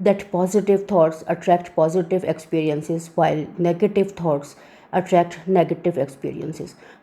that positive thoughts attract positive experiences while negative thoughts attract negative experiences।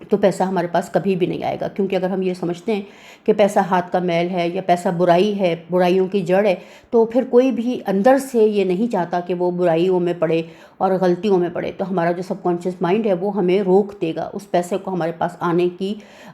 تو پیسہ ہمارے پاس کبھی بھی نہیں آئے گا، کیونکہ اگر ہم یہ سمجھتے ہیں کہ پیسہ ہاتھ کا میل ہے یا پیسہ برائی ہے، برائیوں کی جڑ ہے، تو پھر کوئی بھی اندر سے یہ نہیں چاہتا کہ وہ برائیوں میں پڑے اور غلطیوں میں پڑے، تو ہمارا جو سب کانشیس مائنڈ ہے وہ ہمیں روک دے گا، اس پیسے کو ہمارے پاس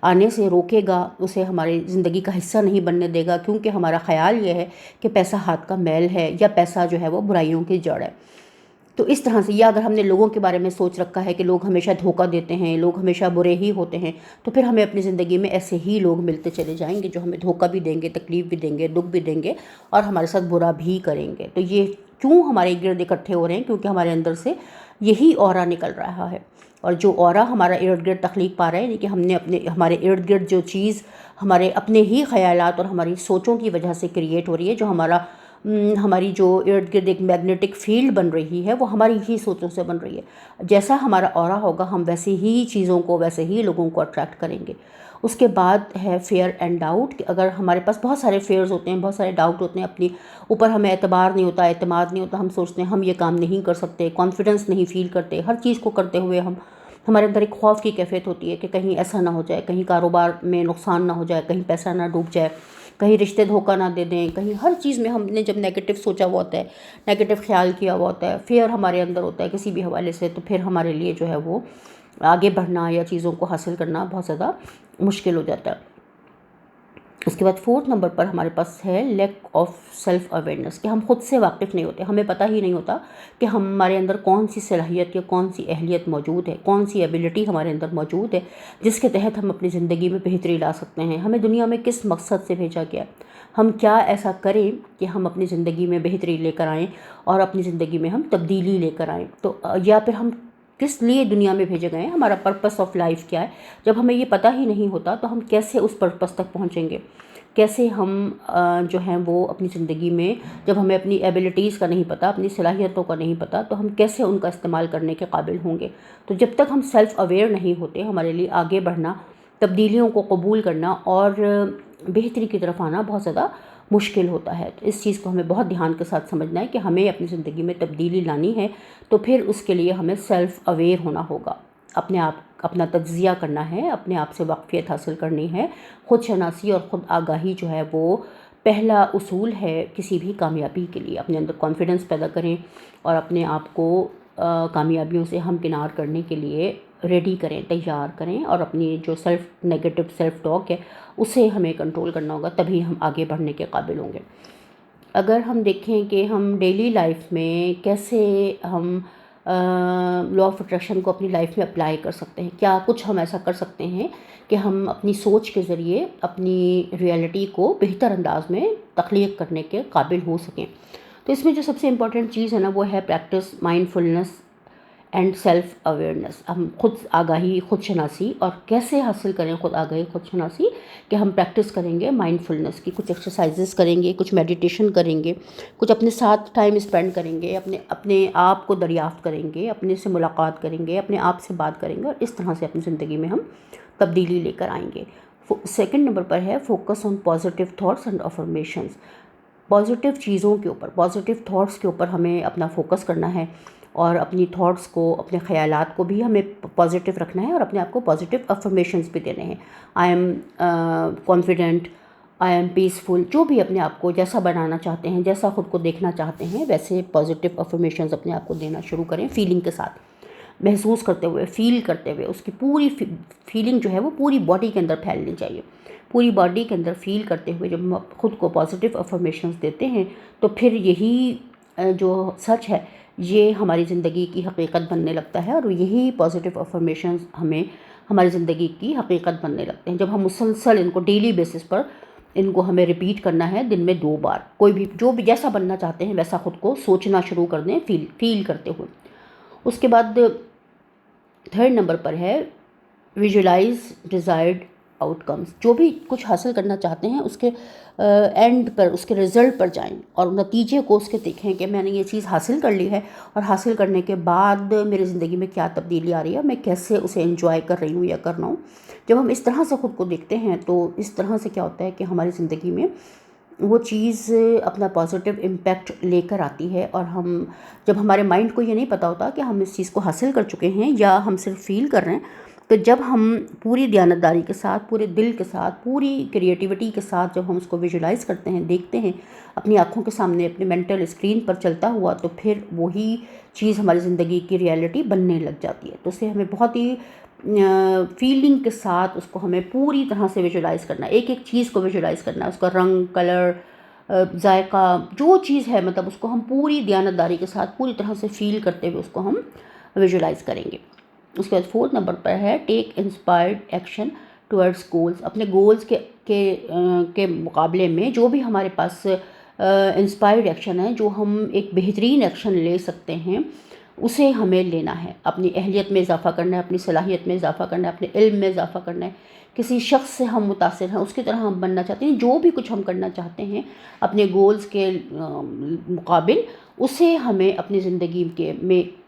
آنے سے روکے گا، اسے ہماری زندگی کا حصہ نہیں بننے دے گا، کیونکہ ہمارا خیال یہ ہے کہ پیسہ ہاتھ کا میل ہے یا پیسہ جو ہے وہ برائیوں کی جڑ ہے۔ تو اس طرح سے، یا اگر ہم نے لوگوں کے بارے میں سوچ رکھا ہے کہ لوگ ہمیشہ دھوکہ دیتے ہیں، لوگ ہمیشہ برے ہی ہوتے ہیں، تو پھر ہمیں اپنی زندگی میں ایسے ہی لوگ ملتے چلے جائیں گے جو ہمیں دھوکہ بھی دیں گے، تکلیف بھی دیں گے، دکھ بھی دیں گے اور ہمارے ساتھ برا بھی کریں گے۔ تو یہ کیوں ہمارے گرد اکٹھے ہو رہے ہیں؟ کیونکہ ہمارے اندر سے یہی اورا نکل رہا ہے، اور جو اورا ہمارا ارد گرد تخلیق پا رہا ہے، یعنی کہ ہم نے ہمارے ارد گرد جو چیز ہمارے اپنے ہی خیالات اور ہماری سوچوں کی وجہ سے کریٹ ہو رہی ہے، جو ہماری جو ارد گرد ایک میگنیٹک فیلڈ بن رہی ہے، وہ ہماری ہی سوچوں سے بن رہی ہے۔ جیسا ہمارا اورا ہوگا، ہم ویسے ہی چیزوں کو، ویسے ہی لوگوں کو اٹریکٹ کریں گے۔ اس کے بعد ہے فیئر اینڈ ڈاؤٹ، کہ اگر ہمارے پاس بہت سارے فیئرز ہوتے ہیں، بہت سارے ڈاؤٹ ہوتے ہیں، اپنی اوپر ہمیں اعتبار نہیں ہوتا، اعتماد نہیں ہوتا، ہم سوچتے ہیں ہم یہ کام نہیں کر سکتے، کانفیڈنس نہیں فیل کرتے، ہر چیز کو کرتے ہوئے ہمارے اندر ایک خوف کی کیفیت ہوتی ہے کہ کہیں ایسا نہ ہو جائے، کہیں کاروبار میں نقصان نہ ہو جائے، کہیں پیسہ نہ ڈوب جائے، کہیں رشتے دھوکہ نہ دے دیں، کہیں ہر چیز میں ہم نے جب نیگیٹو سوچا ہوا ہوتا ہے، نیگیٹو خیال کیا ہوا ہوتا ہے، فیئر ہمارے اندر ہوتا ہے کسی بھی حوالے سے، تو پھر ہمارے لیے جو ہے وہ آگے بڑھنا یا چیزوں کو حاصل کرنا بہت زیادہ مشکل ہو جاتا ہے۔ اس کے بعد 4 نمبر پر ہمارے پاس ہے لیک آف سیلف اویئرنیس، کہ ہم خود سے واقف نہیں ہوتے، ہمیں پتہ ہی نہیں ہوتا کہ ہمارے اندر کون سی صلاحیت یا کون سی اہلیت موجود ہے، کون سی ایبلٹی ہمارے اندر موجود ہے جس کے تحت ہم اپنی زندگی میں بہتری لا سکتے ہیں۔ ہمیں دنیا میں کس مقصد سے بھیجا گیا ہے، ہم کیا ایسا کریں کہ ہم اپنی زندگی میں بہتری لے کر آئیں اور اپنی زندگی میں ہم تبدیلی لے کر آئیں، تو یا پھر ہم کس لیے دنیا میں بھیجے گئے ہیں، ہمارا پرپس آف لائف کیا ہے۔ جب ہمیں یہ پتہ ہی نہیں ہوتا تو ہم کیسے اس پرپس تک پہنچیں گے، کیسے ہم جو ہیں وہ اپنی زندگی میں، جب ہمیں اپنی ایبلٹیز کا نہیں پتہ، اپنی صلاحیتوں کا نہیں پتہ، تو ہم کیسے ان کا استعمال کرنے کے قابل ہوں گے۔ تو جب تک ہم سیلف اویئر نہیں ہوتے، ہمارے لیے آگے بڑھنا، تبدیلیوں کو قبول کرنا اور بہتری کی طرف آنا بہت زیادہ مشکل ہوتا ہے۔ تو اس چیز کو ہمیں بہت دھیان کے ساتھ سمجھنا ہے کہ ہمیں اپنی زندگی میں تبدیلی لانی ہے، تو پھر اس کے لیے ہمیں سیلف اویئر ہونا ہوگا، اپنا تجزیہ کرنا ہے، اپنے آپ سے واقفیت حاصل کرنی ہے۔ خود شناسی اور خود آگاہی جو ہے وہ پہلا اصول ہے کسی بھی کامیابی کے لیے۔ اپنے اندر کانفیڈنس پیدا کریں اور اپنے آپ کو کامیابیوں سے ہمکنار کرنے کے لیے ریڈی کریں، تیار کریں، اور اپنی جو نیگیٹو سیلف ٹاک ہے اسے ہمیں کنٹرول کرنا ہوگا، تبھی ہم آگے بڑھنے کے قابل ہوں گے۔ اگر ہم دیکھیں کہ ہم ڈیلی لائف میں کیسے ہم لا آف اٹریکشن کو اپنی لائف میں اپلائی کر سکتے ہیں، کیا کچھ ہم ایسا کر سکتے ہیں کہ ہم اپنی سوچ کے ذریعے اپنی ریئلٹی کو بہتر انداز میں تخلیق کرنے کے قابل ہو سکیں۔ تو اس میں جو سب سے امپورٹنٹ چیز ہے نا، وہ ہے practice mind فلنس and self awareness. ہم خود آگاہی، خود شناسی، اور کیسے حاصل کریں خود آگاہی، خود شناسی، کہ ہم پریکٹس کریں گے مائنڈ فلنس کی، کچھ ایکسرسائزز کریں گے، کچھ میڈیٹیشن کریں گے، کچھ اپنے ساتھ ٹائم اسپینڈ کریں گے، اپنے آپ کو دریافت کریں گے، اپنے سے ملاقات کریں گے، اپنے آپ سے بات کریں گے، اور اس طرح سے اپنی زندگی میں ہم تبدیلی لے کر آئیں گے۔ 2 نمبر پر ہے focus on positive thoughts and affirmations. Positive چیزوں کے اوپر، پازیٹیو تھاٹس کے اوپر ہمیں اپنا فوکس کرنا ہے، اور اپنی تھاٹس کو، اپنے خیالات کو بھی ہمیں پازیٹیو رکھنا ہے، اور اپنے آپ کو پازیٹیو افرمیشنز بھی دینے ہیں۔ I am confident, I am peaceful, جو بھی اپنے آپ کو جیسا بنانا چاہتے ہیں، جیسا خود کو دیکھنا چاہتے ہیں، ویسے پازیٹیو افرمیشنز اپنے آپ کو دینا شروع کریں، فیلنگ کے ساتھ، محسوس کرتے ہوئے، فیل کرتے ہوئے۔ اس کی پوری فیلنگ جو ہے وہ پوری باڈی کے اندر پھیلنی چاہیے، پوری باڈی کے اندر فیل کرتے ہوئے جب ہم خود کو پازیٹیو افرمیشنز دیتے ہیں، تو پھر یہی جو سچ ہے یہ ہماری زندگی کی حقیقت بننے لگتا ہے، اور یہی پازیٹیو افرمیشنز ہمیں ہماری زندگی کی حقیقت بننے لگتے ہیں۔ جب ہم مسلسل ان کو ڈیلی بیسس پر ان کو ہمیں ریپیٹ کرنا ہے، دن میں 2 بار، کوئی بھی جو بھی جیسا بننا چاہتے ہیں ویسا خود کو سوچنا شروع کر دیں، فیل کرتے ہوئے۔ اس کے بعد 3 نمبر پر ہے ویژولائز ڈیزائرڈ آؤٹ کمز۔ جو بھی کچھ حاصل کرنا چاہتے ہیں اس کے اینڈ پر، اس کے رزلٹ پر جائیں، اور نتیجے کو اس کے دیکھیں کہ میں نے یہ چیز حاصل کر لی ہے، اور حاصل کرنے کے بعد میری زندگی میں کیا تبدیلی آ رہی ہے، میں کیسے اسے انجوائے کر رہی ہوں یا کر رہا ہوں۔ جب ہم اس طرح سے خود کو دیکھتے ہیں تو اس طرح سے کیا ہوتا ہے کہ ہماری زندگی میں وہ چیز اپنا پازیٹیو امپیکٹ لے کر آتی ہے، اور جب ہمارے مائنڈ کو یہ نہیں پتہ ہوتا کہ ہم اس چیز کو حاصل کر چکے ہیں یا ہم صرف فیل کر رہے ہیں، تو جب ہم پوری دیانتداری کے ساتھ، پورے دل کے ساتھ، پوری کریٹیوٹی کے ساتھ جب ہم اس کو ویژولائز کرتے ہیں، دیکھتے ہیں اپنی آنکھوں کے سامنے، اپنے مینٹل اسکرین پر چلتا ہوا، تو پھر وہی چیز ہماری زندگی کی ریالٹی بننے لگ جاتی ہے۔ تو اسے ہمیں بہت ہی فیلنگ کے ساتھ اس کو ہمیں پوری طرح سے ویژولائز کرنا ہے، ایک ایک چیز کو ویژولائز کرنا ہے، اس کا رنگ، کلر، ذائقہ، جو چیز ہے مطلب اس کو ہم پوری دیانتداری کے ساتھ پوری طرح سے فیل کرتے ہوئے اس کو ہم ویژولائز کریں گے۔ اس کے بعد 4 نمبر پر ہے ٹیک انسپائرڈ ایکشن ٹورڈز گولز۔ اپنے گولز کے مقابلے میں جو بھی ہمارے پاس انسپائرڈ ایکشن ہے، جو ہم ایک بہترین ایکشن لے سکتے ہیں، اسے ہمیں لینا ہے۔ اپنی اہلیت میں اضافہ کرنا ہے، اپنی صلاحیت میں اضافہ کرنا ہے، اپنے علم میں اضافہ کرنا ہے، کسی شخص سے ہم متاثر ہیں اس کی طرح ہم بننا چاہتے ہیں، جو بھی کچھ ہم کرنا چاہتے ہیں اپنے گولز کے مقابل، اسے ہمیں اپنی زندگی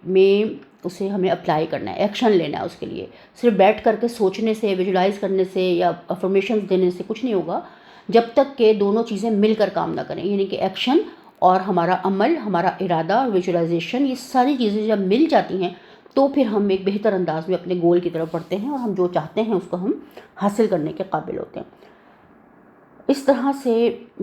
میں اسے ہمیں اپلائی کرنا ہے، ایکشن لینا ہے اس کے لیے۔ صرف بیٹھ کر کے سوچنے سے، ویژولائز کرنے سے یا افرمیشنز دینے سے کچھ نہیں ہوگا جب تک کہ دونوں چیزیں مل کر کام نہ کریں، یعنی کہ ایکشن اور ہمارا عمل، ہمارا ارادہ اور ویژولائزیشن، یہ ساری چیزیں جب مل جاتی ہیں تو پھر ہم ایک بہتر انداز میں اپنے گول کی طرف بڑھتے ہیں اور ہم جو چاہتے ہیں اس کو ہم حاصل کرنے کے قابل ہوتے ہیں۔ اس طرح سے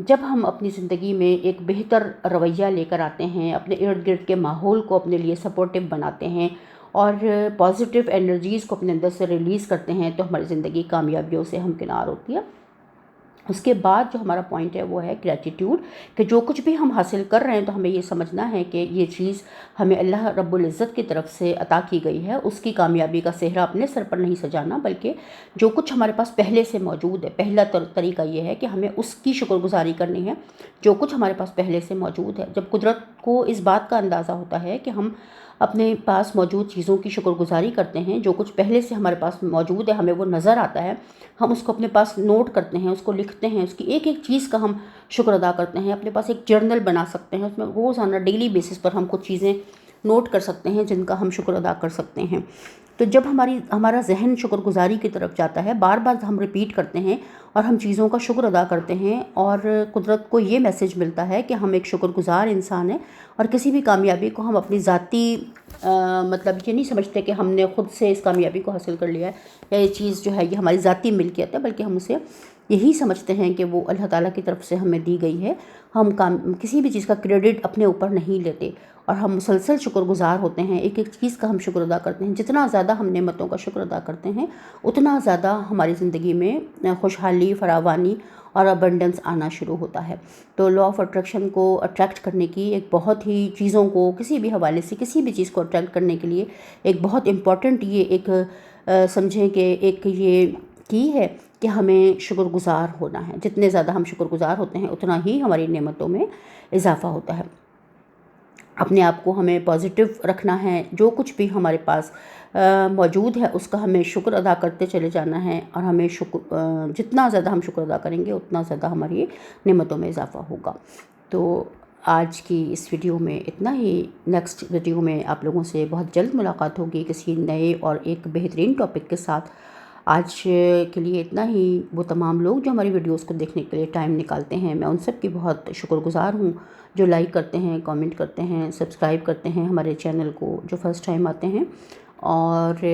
جب ہم اپنی زندگی میں ایک بہتر رویہ لے کر آتے ہیں، اپنے ارد گرد کے ماحول کو اپنے لیے سپورٹیو بناتے ہیں اور پازیٹیو انرجیز کو اپنے اندر سے ریلیز کرتے ہیں، تو ہماری زندگی کامیابیوں سے ہمکنار ہوتی ہے۔ اس کے بعد جو ہمارا پوائنٹ ہے وہ ہے گریٹیٹیوڈ، کہ جو کچھ بھی ہم حاصل کر رہے ہیں تو ہمیں یہ سمجھنا ہے کہ یہ چیز ہمیں اللہ رب العزت کی طرف سے عطا کی گئی ہے، اس کی کامیابی کا صحرا اپنے سر پر نہیں سجانا، بلکہ جو کچھ ہمارے پاس پہلے سے موجود ہے، پہلا طریقہ یہ ہے کہ ہمیں اس کی شکر گزاری کرنی ہے جو کچھ ہمارے پاس پہلے سے موجود ہے۔ جب قدرت کو اس بات کا اندازہ ہوتا ہے کہ ہم اپنے پاس موجود چیزوں کی شکر گزاری کرتے ہیں، جو کچھ پہلے سے ہمارے پاس موجود ہے ہمیں وہ نظر آتا ہے، ہم اس کو اپنے پاس نوٹ کرتے ہیں، اس کو لکھتے ہیں، اس کی ایک ایک چیز کا ہم شکر ادا کرتے ہیں، اپنے پاس ایک جرنل بنا سکتے ہیں، اس میں روزانہ ڈیلی بیسس پر ہم کچھ چیزیں نوٹ کر سکتے ہیں جن کا ہم شکر ادا کر سکتے ہیں۔ تو جب ہمارا ذہن شکر گزاری کی طرف جاتا ہے، بار بار ہم ریپیٹ کرتے ہیں اور ہم چیزوں کا شکر ادا کرتے ہیں، اور قدرت کو یہ میسج ملتا ہے کہ ہم ایک شکر گزار انسان ہیں، اور کسی بھی کامیابی کو ہم اپنی ذاتی مطلب یہ نہیں سمجھتے کہ ہم نے خود سے اس کامیابی کو حاصل کر لیا ہے یا یہ چیز جو ہے یہ ہماری ذاتی ملکیت ہے، بلکہ ہم اسے یہی سمجھتے ہیں کہ وہ اللہ تعالیٰ کی طرف سے ہمیں دی گئی ہے۔ ہم کسی بھی چیز کا کریڈٹ اپنے اوپر نہیں لیتے اور ہم مسلسل شکر گزار ہوتے ہیں، ایک ایک چیز کا ہم شکر ادا کرتے ہیں۔ جتنا زیادہ ہم نعمتوں کا شکر ادا کرتے ہیں اتنا زیادہ ہماری زندگی میں خوشحالی، فراوانی اور ابنڈنس آنا شروع ہوتا ہے۔ تو لا آف اٹریکشن کو اٹریکٹ کرنے کی ایک بہت ہی چیزوں کو کسی بھی حوالے سے کسی بھی چیز کو اٹریکٹ کرنے کے لیے ایک بہت امپورٹنٹ یہ ایک سمجھیں کہ ایک یہ کی ہے کہ ہمیں شکر گزار ہونا ہے۔ جتنے زیادہ ہم شکر گزار ہوتے ہیں اتنا ہی ہماری نعمتوں میں اضافہ ہوتا ہے۔ اپنے آپ کو ہمیں پازیٹیو رکھنا ہے، جو کچھ بھی ہمارے پاس موجود ہے اس کا ہمیں شکر ادا کرتے چلے جانا ہے، اور ہمیں جتنا زیادہ ہم شکر ادا کریں گے اتنا زیادہ ہماری نعمتوں میں اضافہ ہوگا۔ تو آج کی اس ویڈیو میں اتنا ہی۔ نیکسٹ ویڈیو میں آپ لوگوں سے بہت جلد ملاقات ہوگی کسی نئے اور ایک بہترین ٹاپک کے ساتھ۔ آج کے لیے اتنا ہی۔ وہ تمام لوگ جو ہماری ویڈیوز کو دیکھنے کے لیے ٹائم نکالتے ہیں، میں ان سب کی بہت شکر گزار ہوں، جو لائک کرتے ہیں، کامنٹ کرتے ہیں، سبسکرائب کرتے ہیں ہمارے چینل کو، جو فرسٹ ٹائم آتے ہیں اور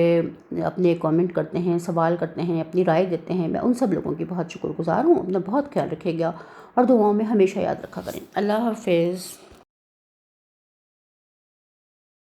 اپنے کامنٹ کرتے ہیں، سوال کرتے ہیں، اپنی رائے دیتے ہیں، میں ان سب لوگوں کی بہت شکر گزار ہوں۔ اپنا بہت خیال رکھے گا اور دعاؤں میں ہمیشہ یاد رکھا کریں۔ اللہ حافظ۔